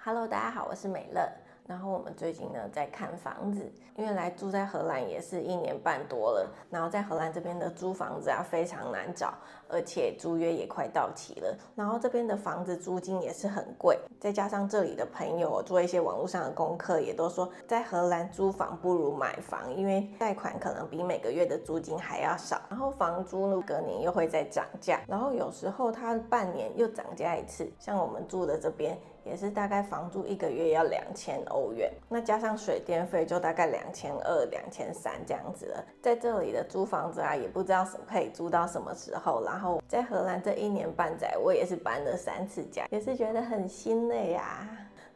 Hello， 大家好，我是美樂。然後我們最近呢在看房子，因為來住在荷蘭也是1年半多了。然後在荷蘭這邊的租房子非常難找，而且租約也快到期了。然後這邊的房子租金也是很貴，再加上這裡的朋友做一些網絡上的功課，也都說在荷蘭租房不如買房，因為貸款可能比每個月的租金還要少，然後房租呢隔年又會再漲價，然後有時候它半年又漲價一次。像我們住的這邊也是大概房租1個月要2000歐元，那加上水電費就大概2200、2300這樣子了。在這裡的租房子也不知道可以租到什麼時候。然後在荷蘭這1年半載，我也是搬了3次家，也是覺得很心累呀。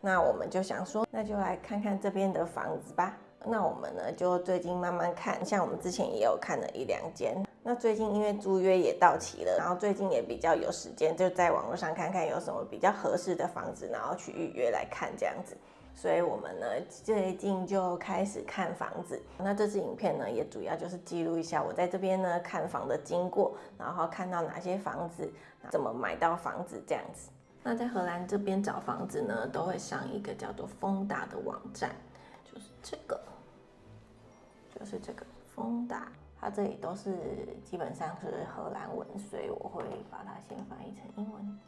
那我們就想說，那就來看看這邊的房子吧。那我們呢就最近慢慢看，像我們之前也有看了1、2間。那最近因為租約也到期了，然後最近也比較有時間，就在網絡上看看有什麼比較合適的房子，然後去預約来看这樣子。所以我們呢最近就開始看房子。那這支影片呢也主要就是記錄一下我在這邊呢看房的經過，然後看到哪些房子，怎麼買到房子這樣子。那在荷蘭這邊找房子呢，都會上一個叫做Fonda的網站，就是這個Fonda。它這裡都是基本上是荷蘭文，所以我会把它先翻譯成英文。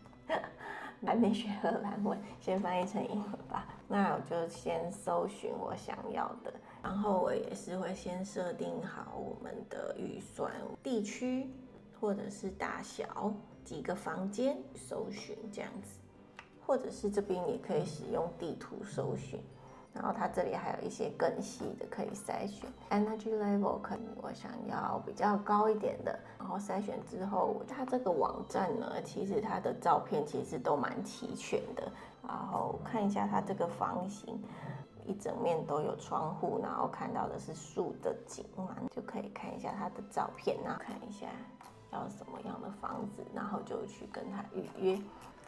還沒學荷蘭文，先翻譯成英文吧。那我就先搜尋我想要的，然後我也是會先設定好我們的預算、地區或者是大小、幾個房間搜尋這樣子，或者是這邊也可以使用地圖搜尋。然後它這裡還有一些更細的可以篩選 ，Energy Level 可能我想要比較高一點的，然後篩選之後，它這個網站呢，其實它的照片其實都蠻齊全的。然後看一下它這個房型，一整面都有窗戶，然後看到的是樹的景嘛，就可以看一下它的照片，然後看一下要什麼樣的房子，然後就去跟他預約。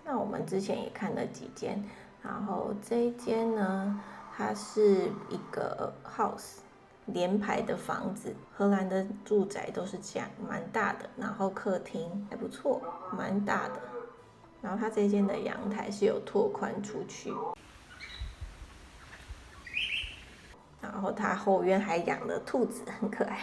那我們之前也看了幾間，然後這一間呢，它是一個 house 連排的房子，荷蘭的住宅都是這樣，蠻大的，然後客廳還不錯，蠻大的。然後它這間的陽台是有拓寬出去，然後它後院還養了兔子，很可愛。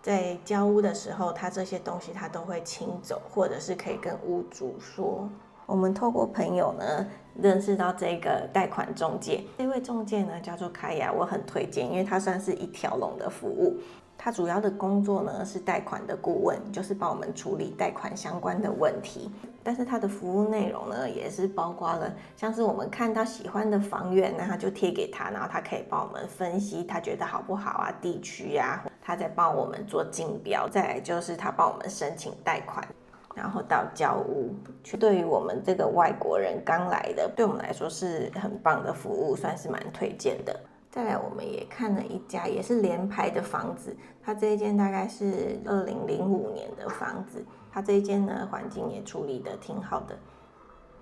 在交屋的時候，它這些東西它都會清走，或者是可以跟屋主說。我們透過朋友呢認識到這個貸款中介，這位中介呢叫做卡雅，我很推薦，因為他算是一條龍的服務。他主要的工作呢是貸款的顧問，就是幫我們處理貸款相關的問題。但是他的服務內容呢也是包括了，像是我們看到喜歡的房源，那他就貼給他，然後他可以幫我們分析他覺得好不好啊，地區啊，他在幫我們做競標。再來就是他幫我們申請貸款。然後到交屋，對於我們這個外國人剛來的，對我們來說是很棒的服務，算是蠻推薦的。再來，我們也看了一家也是連排的房子，它這一間大概是2005年的房子，它這一間呢環境也處理得挺好的。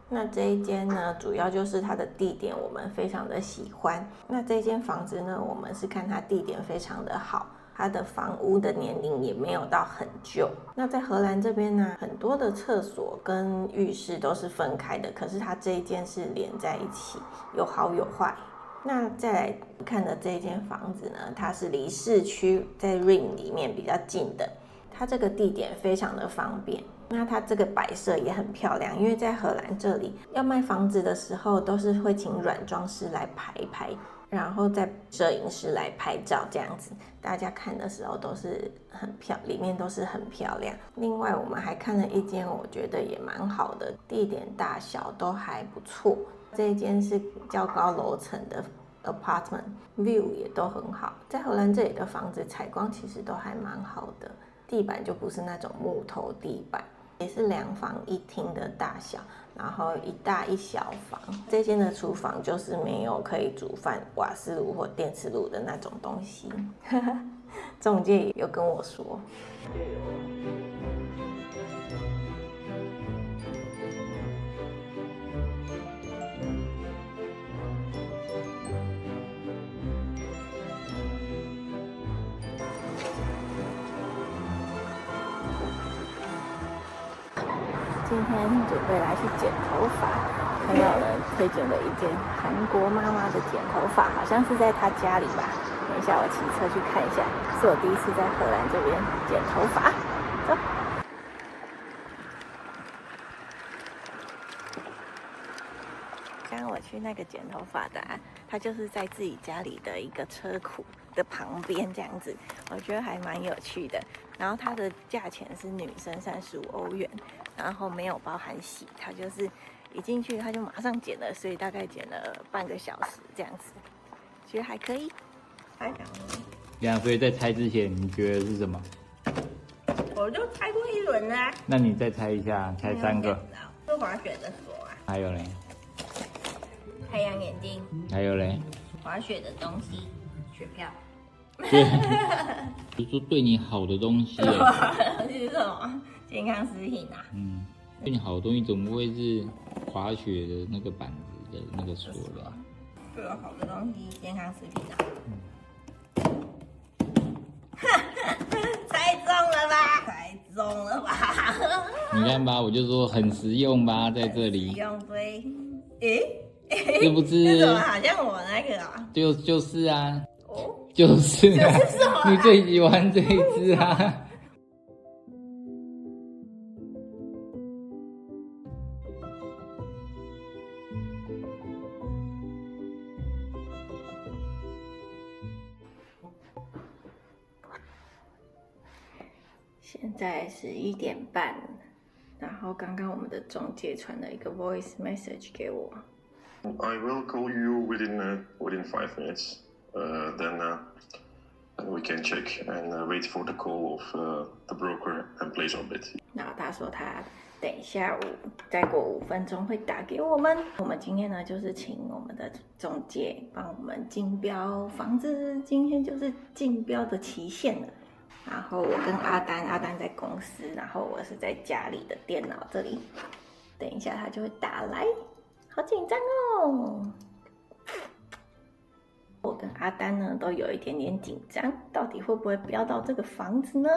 那這一間呢，主要就是它的地點我們非常的喜歡。那這間房子呢，我們是看它地點非常的好。它的房屋的年齡也沒有到很舊。那在荷蘭這邊呢，很多的廁所跟浴室都是分開的，可是它這一間是連在一起，有好有壞。那再來看的這一間房子呢，它是離市區在 Ring 裡面比較近的，它這個地點非常的方便。那它這個擺設也很漂亮，因為在荷蘭這裡要賣房子的時候，都是會請軟裝師來排一排，然後再攝影師來拍照，這樣子大家看的時候都是很漂亮，裡面都是很漂亮。另外我們還看了一間我覺得也蠻好的，地點大小都還不錯。這一間是較高樓層的 apartment， view 也都很好。在荷蘭這裡的房子採光其實都還蠻好的，地板就不是那種木頭地板，也是2房1廳的大小，然後1大1小房。這間的廚房就是沒有可以煮飯瓦斯爐或電磁爐的那種東西。中介也有跟我說。今天準備來去剪頭髮，朋友呢推薦了一間韓國媽媽的剪頭髮，好像是在她家裡吧。等一下我騎車去看一下，是我第一次在荷蘭這邊剪頭髮。走。刚剛我去那個剪頭髮的他就是在自己家裡的一個車庫的旁邊這樣子，我覺得還蠻有趣的。然後它的價錢是女生35歐元，然後沒有包含洗，他就是一進去他就馬上剪了，所以大概剪了半個小時這樣子，覺得還可以。還講呢？所以在猜之前，你覺得是什麼？我就猜過一輪啦。那你再猜一下，猜3個。是滑雪的鎖啊。還有嘞？太陽眼鏡。還有嘞？滑雪的東西，雪票。就是說對你好的東西。是什麼？健康食品啊。对你好的東西怎么会是滑雪的那個板子的那個鎖的？对我好的東西，健康食品啊。猜中了吧？猜中了吧？你看吧，我就說很實用吧，在這裡。實用對。是不是？這怎麼好像我那個啊？就是啊。哦。就是啊。就是什麼？你最喜歡這一支啊。现在11點半，然後剛剛我們的中介傳了一個 voice message 給我。I will call you within 5 minutes. Then we can check and wait for the call of the broker and place our bid. 然後他說他等一下再過5分鐘會打給我們。我們今天呢就是請我們的中介幫我們競標房子，今天就是競標的期限了。然後我跟阿丹在公司，然後我是在家裡的電腦這裡。等一下他就會打來，好緊張哦！我跟阿丹呢都有一點點緊張，到底會不會標到這個房子呢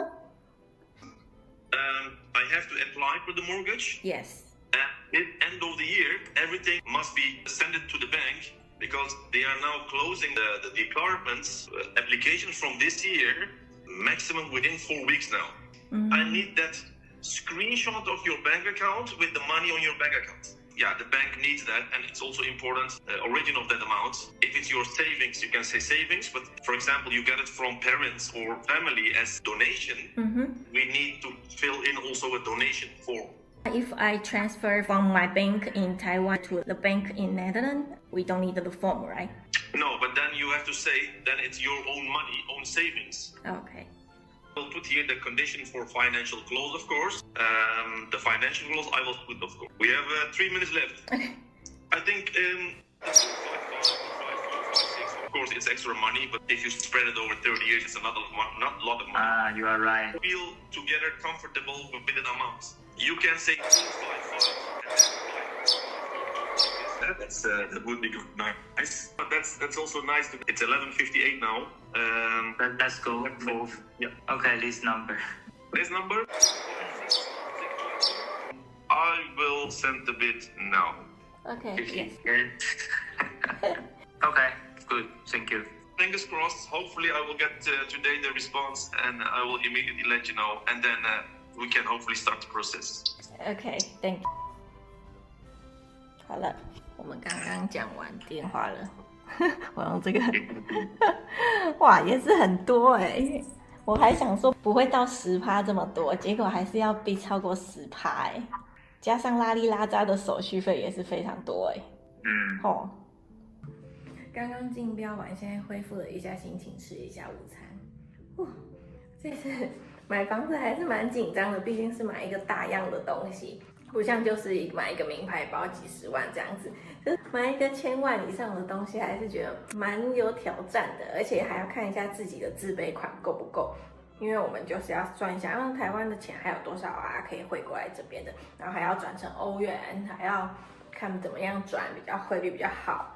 ？I have to apply for the mortgage. Yes. At the end of the year, everything must be sent to the bank because they are now closing the departments applications from this year. Maximum within 4 weeks now. I need that screenshot of your bank account with the money on your bank account. Yeah, the bank needs that, and it's also important, origin of that amount. If it's your savings, you can say savings, but for example, you get it from parents or family as donation, we need to fill in also a donation form. If I transfer from my bank in Taiwan to the bank in Netherlands, we don't need the form, right? No, but then you have to say then it's your own money, own savings. Okay. We'll put here the condition for financial close, of course. The financial close I will put, of course. We have 3 minutes left. Okay. I think 5, 6. Of course, it's extra money, but if you spread it over 30 years, it's not a lot of money. You are right. Feel together comfortable with the amount. You can say 5. That would be nice. But that's also nice. It's 11:58 now. Let's go for. Yeah. Okay, this number. This number. I will send the bid now. Okay. Yes. Okay. Good. Thank you. Fingers crossed. Hopefully, I will get today the response, and I will immediately let you know, and then we can hopefully start the process. Okay. Thank you. 好了。我們剛剛講完電話了，我用這個，哇，也是很多哎！我還想說不會到10%這麼多，結果還是要逼超過10%哎，加上拉里拉扎的手續費也是非常多哎。吼，剛剛競標完，現在恢復了一下心情，吃一下午餐。哇，這次買房子還是蠻緊張的，畢竟是買一個大樣的東西。不像就是買一個名牌包幾十萬這樣子，就是買一個1000萬以上的東西，還是覺得蠻有挑戰的，而且還要看一下自己的自備款夠不夠，因為我們就是要算一下，台灣的錢還有多少啊，可以匯過來這邊的，然後還要轉成歐元，還要看怎麼樣轉比較匯率比較好，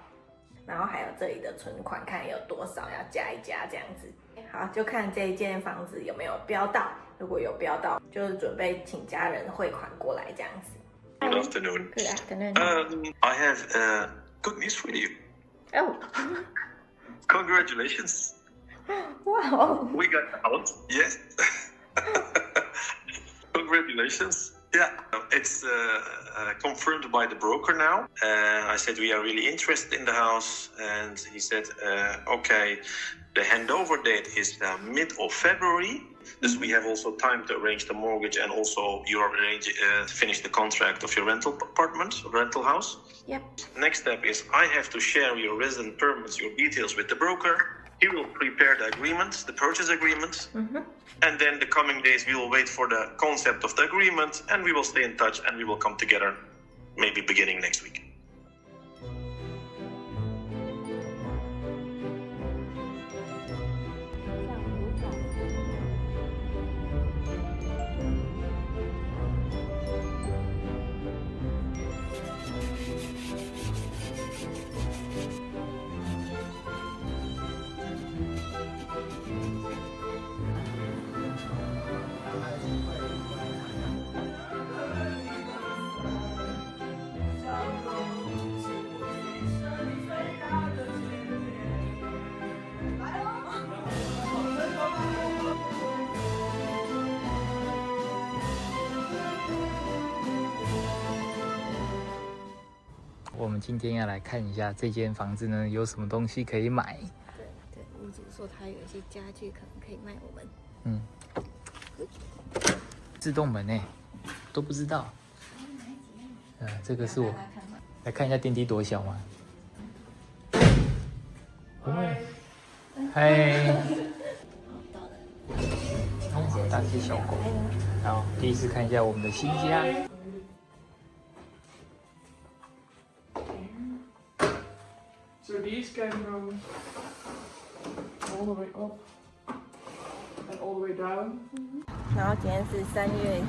然後還有這裡的存款看有多少要加一加這樣子。好，就看這一間房子有沒有標到，如果有標到，就是準備請家人匯款過來這樣子。Good afternoon. Good afternoon. I have good news for you. Oh. Congratulations. Wow. We got out. Yes. Congratulations. Yeah, it's confirmed by the broker now. I said we are really interested in the house, and he said, okay, the handover date is mid of February. Thus we have also time to arrange the mortgage, and also you finish the contract of your rental apartment, rental house. Yep. Next step is I have to share your resident permits, your details with the broker. He will prepare the agreement, the purchase agreement. And then the coming days, we will wait for the concept of the agreement, and we will stay in touch, and we will come together maybe beginning next week.我们今天要来看一下这间房子呢，有什么东西可以买。对，屋主说他有一些家具可能可以卖我们。自动门呢，都不知道。这个是我来看一下电梯多小嘛。嗨，大只小狗。好，第一次看一下我们的新家。So these came from all the way up and all the way down. 然后今天是3月，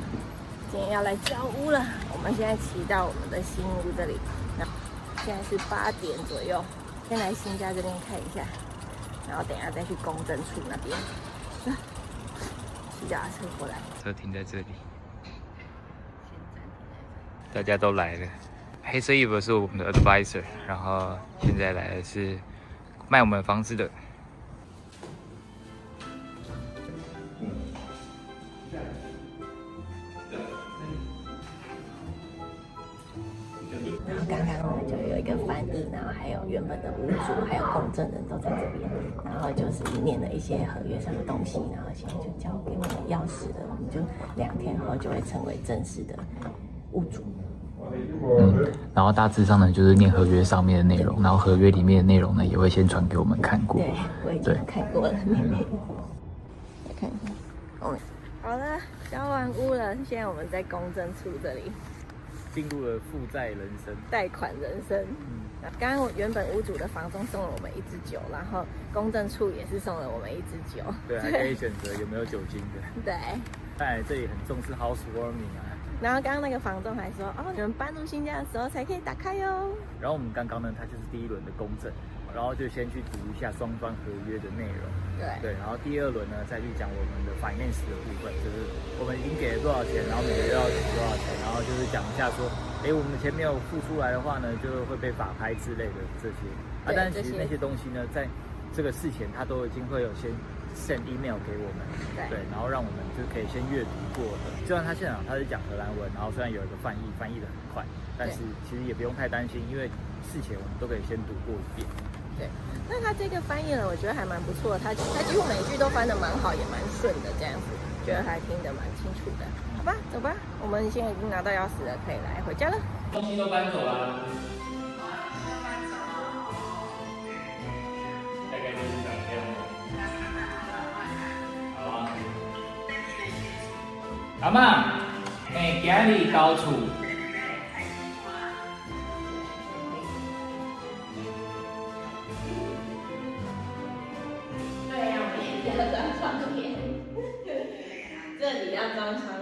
今天要来交屋了。我们现在骑到我们的新屋这里，那现在是8点左右，先来新家这边看一下，然后等一下再去公证處那邊。騎腳踏車過來，車停在這裡，大家都來了。黑色衣服是我們的 advisor， 然後現在來的是賣我們房子的。然後剛剛呢就有一個翻譯，然後還有原本的屋主，還有公證人都在這邊，然後就是念了一些合約上的東西，然後現在就交給我們鑰匙了，我們就2天後就會成為正式的屋主。然後大致上呢，就是念合約上面的內容，然後合約裡面的內容呢，也會先傳給我們看過。對，我已經看過了。來看一下，好了，交完屋了，現在我們在公證處這裡。進入了負債人生，貸款人生。剛剛原本屋主的房東送了我們1支酒，然後公證處也是送了我們1支酒。對，還可以選擇有沒有酒精的。對。看來這裡很重視 housewarming 啊。然後剛剛那個房東還說，哦，你們搬入新家的時候才可以打開喲。然後我們剛剛呢，它就是第1輪的公證，然後就先去讀一下雙方合約的內容。對，然後第2輪呢，再去講我們的 finance 的部分，就是我們已經給了多少錢，然後每個月要取多少錢，然後就是講一下說，我們錢沒有付出來的話呢，就會被法拍之類的這些。但是其實那些東西呢，在這個事前，他都已經會有先 send email 給我們，對，然後讓我們就可以先閱讀過的。就算他現場他是講荷蘭文，然後雖然有一個翻譯，翻譯得很快，但是其實也不用太擔心，因為事前我們都可以先讀過一遍。對，那他這個翻譯呢，我覺得還蠻不錯的，他幾乎每一句都翻得蠻好，也蠻順的，這樣子，覺得還聽得蠻清楚的。好吧，走吧，我們現在已經拿到鑰匙了，可以來回家了。東西都搬走了。大概就是長這樣。好啊。阿嬤，今日到厝。這裡要裝窗